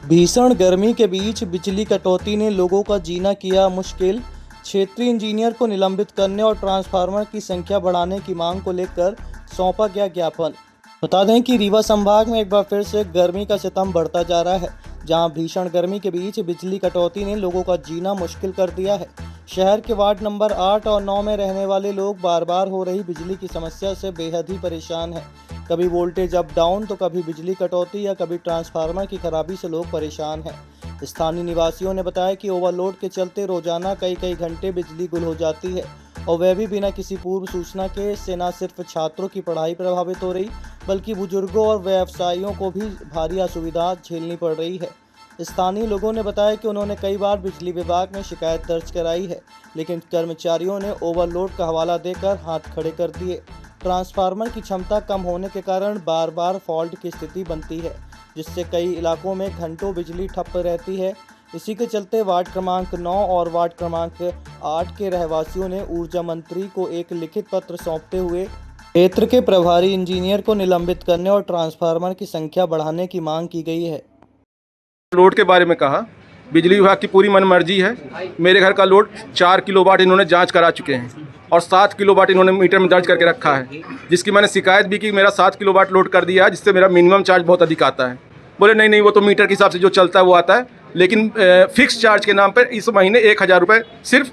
भीषण गर्मी के बीच बिजली कटौती ने लोगों का जीना किया मुश्किल। क्षेत्रीय इंजीनियर को निलंबित करने और ट्रांसफार्मर की संख्या बढ़ाने की मांग को लेकर सौंपा गया ज्ञापन। बता दें कि रीवा संभाग में एक बार फिर से गर्मी का सितम बढ़ता जा रहा है, जहां भीषण गर्मी के बीच बिजली कटौती ने लोगों का जीना मुश्किल कर दिया है। शहर के वार्ड नंबर 8 और 9 में रहने वाले लोग बार बार हो रही बिजली की समस्या से बेहद ही परेशान हैं। कभी वोल्टेज अप डाउन तो कभी बिजली कटौती या कभी ट्रांसफार्मर की खराबी से लोग परेशान हैं। स्थानीय निवासियों ने बताया कि ओवरलोड के चलते रोजाना कई घंटे बिजली गुल हो जाती है, और वह भी बिना किसी पूर्व सूचना के। इससे न सिर्फ छात्रों की पढ़ाई प्रभावित हो रही, बल्कि बुजुर्गों और व्यवसायियों को भी भारी असुविधा झेलनी पड़ रही है। स्थानीय लोगों ने बताया कि उन्होंने कई बार बिजली विभाग में शिकायत दर्ज कराई है, लेकिन कर्मचारियों ने ओवरलोड का हवाला देकर हाथ खड़े कर दिए। ट्रांसफार्मर की क्षमता कम होने के कारण बार बार फॉल्ट की स्थिति बनती है, जिससे कई इलाकों में घंटों बिजली ठप रहती है। इसी के चलते वार्ड क्रमांक 9 और वार्ड क्रमांक 8 के रहवासियों ने ऊर्जा मंत्री को एक लिखित पत्र सौंपते हुए क्षेत्र के प्रभारी इंजीनियर को निलंबित करने और ट्रांसफार्मर की संख्या बढ़ाने की मांग की गई है। लोड के बारे में कहा, बिजली विभाग की पूरी मनमर्जी है। मेरे घर का लोड 4 किलोवाट इन्होंने जांच करा चुके हैं और 7 किलोवाट इन्होंने मीटर में दर्ज करके रखा है, जिसकी मैंने शिकायत भी की। मेरा 7 किलोवाट लोड कर दिया है, जिससे मेरा मिनिमम चार्ज बहुत अधिक आता है। बोले नहीं वो तो मीटर के हिसाब से जो चलता है वो आता है, लेकिन फिक्स चार्ज के नाम पर इस महीने 1000 रुपये सिर्फ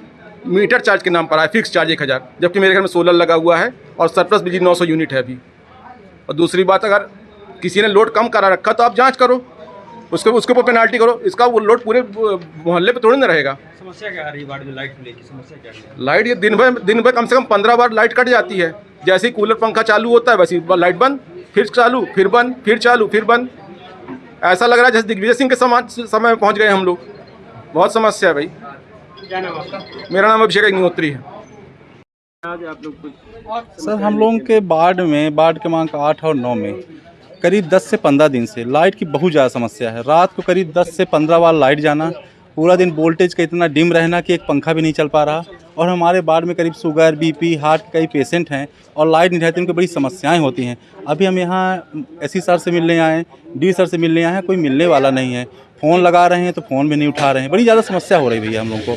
मीटर चार्ज के नाम पर आया। फिक्स चार्ज 1000, जबकि मेरे घर में सोलर लगा हुआ है और सरप्लस बिजली 900 यूनिट है अभी। और दूसरी बात, अगर किसी ने लोड कम करा रखा तो आप जाँच करो, उसके ऊपर पेनाल्टी करो। इसका वो लोड पूरे मोहल्ले पे थोड़ी ना रहेगा। समस्या क्या आ रही है वार्ड में? लाइट की समस्या क्या है? लाइट ये दिन भर कम से कम 15 बार लाइट कट जाती है। जैसे ही कूलर पंखा चालू होता है वैसे ही लाइट बंद, फिर चालू, फिर बंद, फिर चालू, फिर बंद। ऐसा लग रहा है जैसे दिग्विजय सिंह के समय में पहुंच गए हम लोग। बहुत समस्या है भाई। क्या नाम आपका? मेरा नाम अभिषेक अग्निहोत्री है। आज आप लोग कुछ सर, हम लोगों के वार्ड क्रमांक 8 और 9 में करीब 10 से 15 दिन से लाइट की बहुत ज़्यादा समस्या है। रात को करीब 10 से 15 बार लाइट जाना, पूरा दिन वोल्टेज का इतना डिम रहना कि एक पंखा भी नहीं चल पा रहा। और हमारे वार्ड में करीब शुगर, बीपी, हार्ट के कई पेशेंट हैं और लाइट नहीं रहती, उनको बड़ी समस्याएं होती हैं। अभी हम यहाँ एससी सर से मिलने आए, डी सर से मिलने आए हैं, कोई मिलने वाला नहीं है। फ़ोन लगा रहे हैं तो फ़ोन भी नहीं उठा रहे हैं। बड़ी ज़्यादा समस्या हो रही है भैया हम लोग को।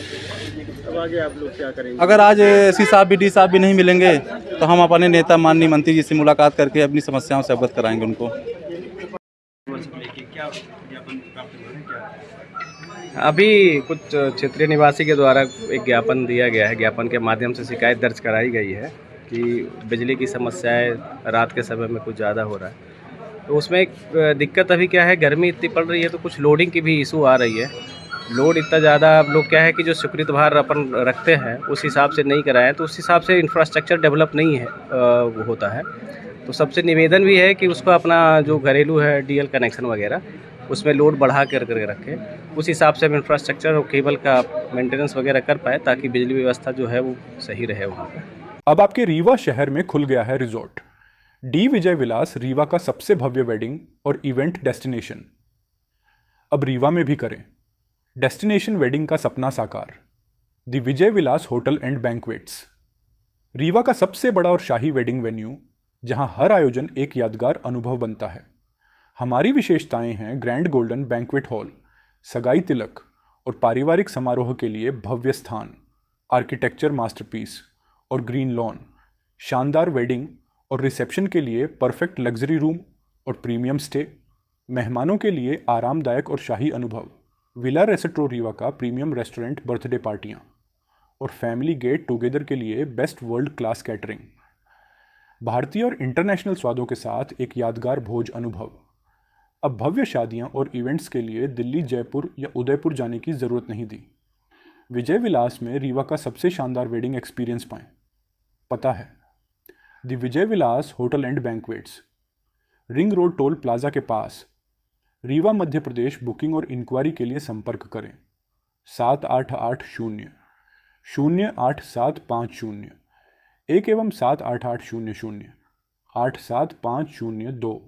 अब आगे आप लोग क्या करेंगे? अगर आज एससी साहब भी, डी साहब भी नहीं मिलेंगे तो हम अपने नेता माननीय मंत्री जी से मुलाकात करके अपनी समस्याओं से अवगत कराएंगे उनको। अभी कुछ क्षेत्रीय निवासी के द्वारा एक ज्ञापन दिया गया है। ज्ञापन के माध्यम से शिकायत दर्ज कराई गई है कि बिजली की समस्याएं रात के समय में कुछ ज़्यादा हो रहा है। तो उसमें एक दिक्कत अभी क्या है, गर्मी इतनी पड़ रही है तो कुछ लोडिंग की भी इशू आ रही है। लोड इतना ज़्यादा, अब लोग क्या है कि जो स्वीकृत भार अपन रखते हैं उस हिसाब से नहीं कराएं, तो उस हिसाब से इंफ्रास्ट्रक्चर डेवलप नहीं है वो होता है। तो सबसे निवेदन भी है कि उसको अपना जो घरेलू है डीएल कनेक्शन वगैरह उसमें लोड बढ़ा कर रखें। उस हिसाब से हम इंफ्रास्ट्रक्चर और केबल का मेंटेनेंस वगैरह कर पाए, ताकि बिजली व्यवस्था जो है वो सही रहे वहाँ पर। अब आपके रीवा शहर में खुल गया है रिजॉर्ट डी विजय विलास, रीवा का सबसे भव्य वेडिंग और इवेंट डेस्टिनेशन। अब रीवा में भी करें डेस्टिनेशन वेडिंग का सपना साकार। The Vijay Vilas hotel and banquets, Rewa का सबसे बड़ा और शाही वेडिंग वेन्यू, जहां हर आयोजन एक यादगार अनुभव बनता है। हमारी विशेषताएं हैं ग्रैंड गोल्डन बैंक्वेट हॉल, सगाई तिलक और पारिवारिक समारोह के लिए भव्य स्थान, आर्किटेक्चर मास्टरपीस और ग्रीन लॉन, शानदार वेडिंग और रिसेप्शन के लिए परफेक्ट लग्जरी रूम और प्रीमियम स्टे, मेहमानों के लिए आरामदायक और शाही अनुभव, विला रेस्ट्रो रीवा का प्रीमियम रेस्टोरेंट, बर्थडे पार्टियाँ और फैमिली गेट टुगेदर के लिए बेस्ट वर्ल्ड क्लास कैटरिंग, भारतीय और इंटरनेशनल स्वादों के साथ एक यादगार भोज अनुभव। अब भव्य शादियां और इवेंट्स के लिए दिल्ली, जयपुर या उदयपुर जाने की ज़रूरत नहीं दी। विजय विलास में रीवा का सबसे शानदार वेडिंग एक्सपीरियंस पाएं। पता है the Vijay Vilas hotel and banquets, ring road toll plaza के पास, रीवा, मध्य प्रदेश। बुकिंग और इंक्वायरी के लिए संपर्क करें 7880-08750 1 एवं 7880-0875002।